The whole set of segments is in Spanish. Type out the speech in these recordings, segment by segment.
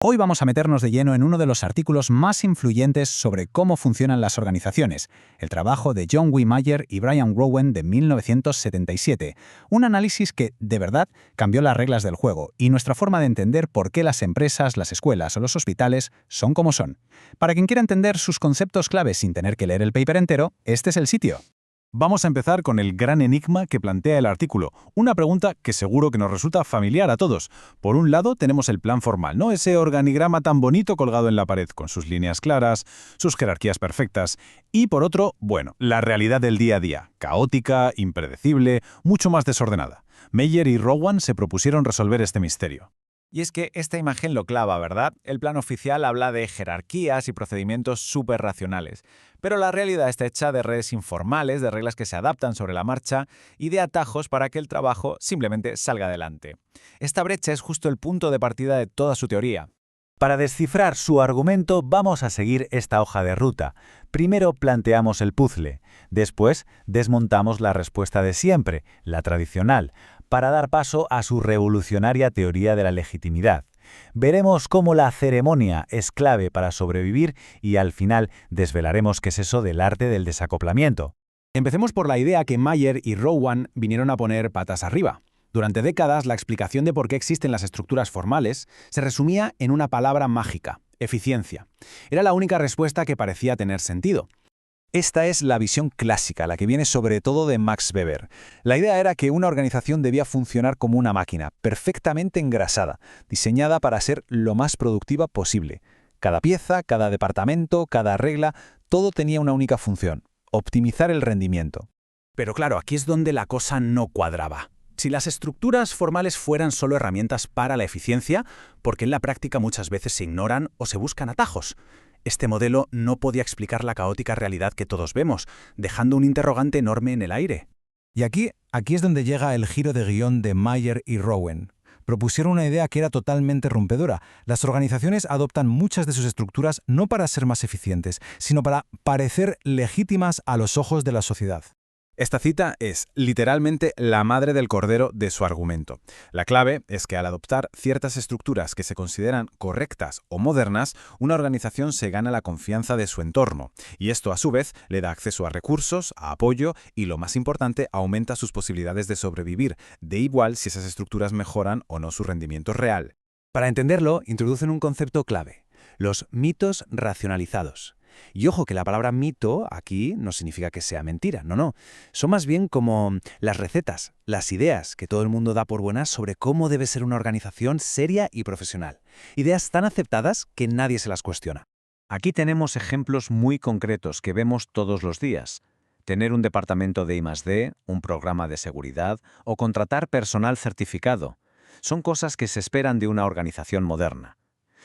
Hoy vamos a meternos de lleno en uno de los artículos más influyentes sobre cómo funcionan las organizaciones, el trabajo de John W. Mayer y Brian Rowan de 1977, un análisis que, de verdad, cambió las reglas del juego y nuestra forma de entender por qué las empresas, las escuelas o los hospitales son como son. Para quien quiera entender sus conceptos claves sin tener que leer el paper entero, este es el sitio. Vamos a empezar con el gran enigma que plantea el artículo, una pregunta que seguro que nos resulta familiar a todos. Por un lado tenemos el plan formal, ¿no? Ese organigrama tan bonito colgado en la pared, con sus líneas claras, sus jerarquías perfectas. Y por otro, bueno, la realidad del día a día, caótica, impredecible, mucho más desordenada. Mayer y Rowan se propusieron resolver este misterio. Y es que esta imagen lo clava, ¿verdad? El plan oficial habla de jerarquías y procedimientos súper racionales, pero la realidad está hecha de redes informales, de reglas que se adaptan sobre la marcha y de atajos para que el trabajo simplemente salga adelante. Esta brecha es justo el punto de partida de toda su teoría. Para descifrar su argumento vamos a seguir esta hoja de ruta. Primero planteamos el puzzle, después desmontamos la respuesta de siempre, la tradicional, para dar paso a su revolucionaria teoría de la legitimidad. Veremos cómo la ceremonia es clave para sobrevivir y al final desvelaremos qué es eso del arte del desacoplamiento. Empecemos por la idea que Mayer y Rowan vinieron a poner patas arriba. Durante décadas, la explicación de por qué existen las estructuras formales se resumía en una palabra mágica: eficiencia. Era la única respuesta que parecía tener sentido. Esta es la visión clásica, la que viene sobre todo de Max Weber. La idea era que una organización debía funcionar como una máquina, perfectamente engrasada, diseñada para ser lo más productiva posible. Cada pieza, cada departamento, cada regla, todo tenía una única función: optimizar el rendimiento. Pero claro, aquí es donde la cosa no cuadraba. Si las estructuras formales fueran solo herramientas para la eficiencia, ¿por qué en la práctica muchas veces se ignoran o se buscan atajos? Este modelo no podía explicar la caótica realidad que todos vemos, dejando un interrogante enorme en el aire. Y aquí es donde llega el giro de guión de Mayer y Rowan. Propusieron una idea que era totalmente rompedora. Las organizaciones adoptan muchas de sus estructuras no para ser más eficientes, sino para parecer legítimas a los ojos de la sociedad. Esta cita es literalmente la madre del cordero de su argumento. La clave es que al adoptar ciertas estructuras que se consideran correctas o modernas, una organización se gana la confianza de su entorno, y esto a su vez le da acceso a recursos, a apoyo y, lo más importante, aumenta sus posibilidades de sobrevivir, de igual si esas estructuras mejoran o no su rendimiento real. Para entenderlo, introducen un concepto clave: los mitos racionalizados. Y ojo que la palabra mito aquí no significa que sea mentira, no. Son más bien como las recetas, las ideas que todo el mundo da por buenas sobre cómo debe ser una organización seria y profesional. Ideas tan aceptadas que nadie se las cuestiona. Aquí tenemos ejemplos muy concretos que vemos todos los días. Tener un departamento de I+D, un programa de seguridad o contratar personal certificado. Son cosas que se esperan de una organización moderna.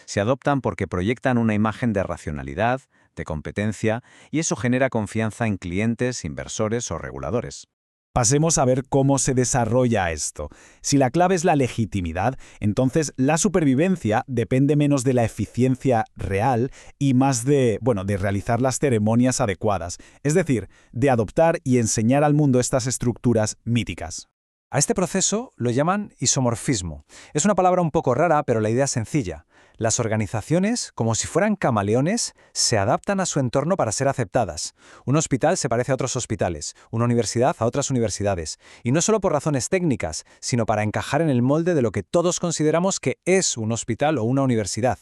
Se adoptan porque proyectan una imagen de racionalidad, de competencia, y eso genera confianza en clientes, inversores o reguladores. Pasemos a ver cómo se desarrolla esto. Si la clave es la legitimidad, entonces la supervivencia depende menos de la eficiencia real y más de realizar las ceremonias adecuadas, es decir, de adoptar y enseñar al mundo estas estructuras míticas. A este proceso lo llaman isomorfismo. Es una palabra un poco rara, pero la idea es sencilla. Las organizaciones, como si fueran camaleones, se adaptan a su entorno para ser aceptadas. Un hospital se parece a otros hospitales, una universidad a otras universidades. Y no solo por razones técnicas, sino para encajar en el molde de lo que todos consideramos que es un hospital o una universidad.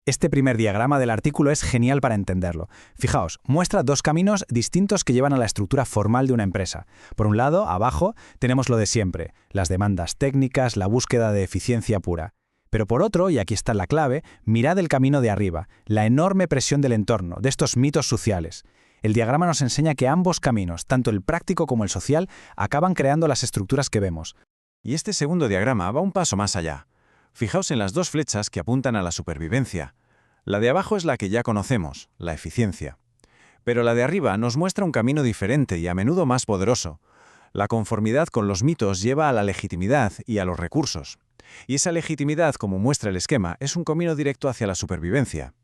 Este primer diagrama del artículo es genial para entenderlo. Fijaos, muestra dos caminos distintos que llevan a la estructura formal de una empresa. Por un lado, abajo, tenemos lo de siempre: las demandas técnicas, la búsqueda de eficiencia pura. Pero por otro, y aquí está la clave, mirad el camino de arriba, la enorme presión del entorno, de estos mitos sociales. El diagrama nos enseña que ambos caminos, tanto el práctico como el social, acaban creando las estructuras que vemos. Y este segundo diagrama va un paso más allá. Fijaos en las dos flechas que apuntan a la supervivencia. La de abajo es la que ya conocemos, la eficiencia. Pero la de arriba nos muestra un camino diferente y a menudo más poderoso. La conformidad con los mitos lleva a la legitimidad y a los recursos. Y esa legitimidad, como muestra el esquema, es un camino directo hacia la supervivencia.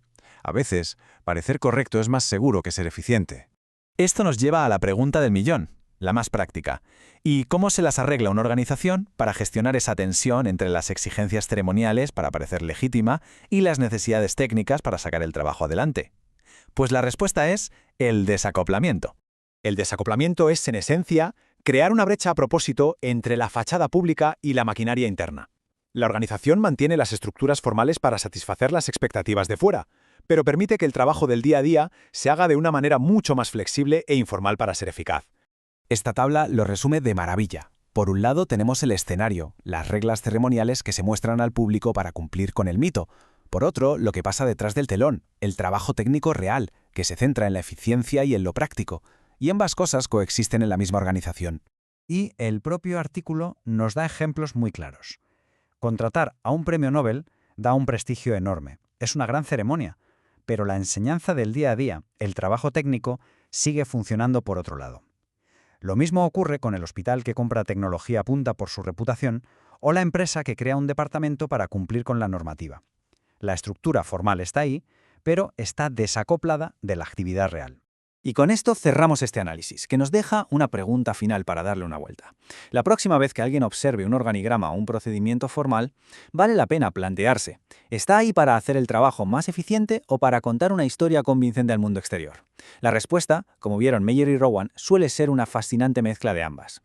A veces, parecer correcto es más seguro que ser eficiente. Esto nos lleva a la pregunta del millón. la más práctica. ¿Y cómo se las arregla una organización para gestionar esa tensión entre las exigencias ceremoniales para parecer legítima y las necesidades técnicas para sacar el trabajo adelante? Pues la respuesta es el desacoplamiento. El desacoplamiento es, en esencia, crear una brecha a propósito entre la fachada pública y la maquinaria interna. La organización mantiene las estructuras formales para satisfacer las expectativas de fuera, pero permite que el trabajo del día a día se haga de una manera mucho más flexible e informal para ser eficaz. Esta tabla lo resume de maravilla. Por un lado tenemos el escenario, las reglas ceremoniales que se muestran al público para cumplir con el mito. Por otro, lo que pasa detrás del telón, el trabajo técnico real, que se centra en la eficiencia y en lo práctico. Y ambas cosas coexisten en la misma organización. Y el propio artículo nos da ejemplos muy claros. Contratar a un premio Nobel da un prestigio enorme. Es una gran ceremonia, pero la enseñanza del día a día, el trabajo técnico, sigue funcionando por otro lado. Lo mismo ocurre con el hospital que compra tecnología punta por su reputación o la empresa que crea un departamento para cumplir con la normativa. La estructura formal está ahí, pero está desacoplada de la actividad real. Y con esto cerramos este análisis, que nos deja una pregunta final para darle una vuelta. La próxima vez que alguien observe un organigrama o un procedimiento formal, vale la pena plantearse, ¿está ahí para hacer el trabajo más eficiente o para contar una historia convincente al mundo exterior? La respuesta, como vieron Meyer y Rowan, suele ser una fascinante mezcla de ambas.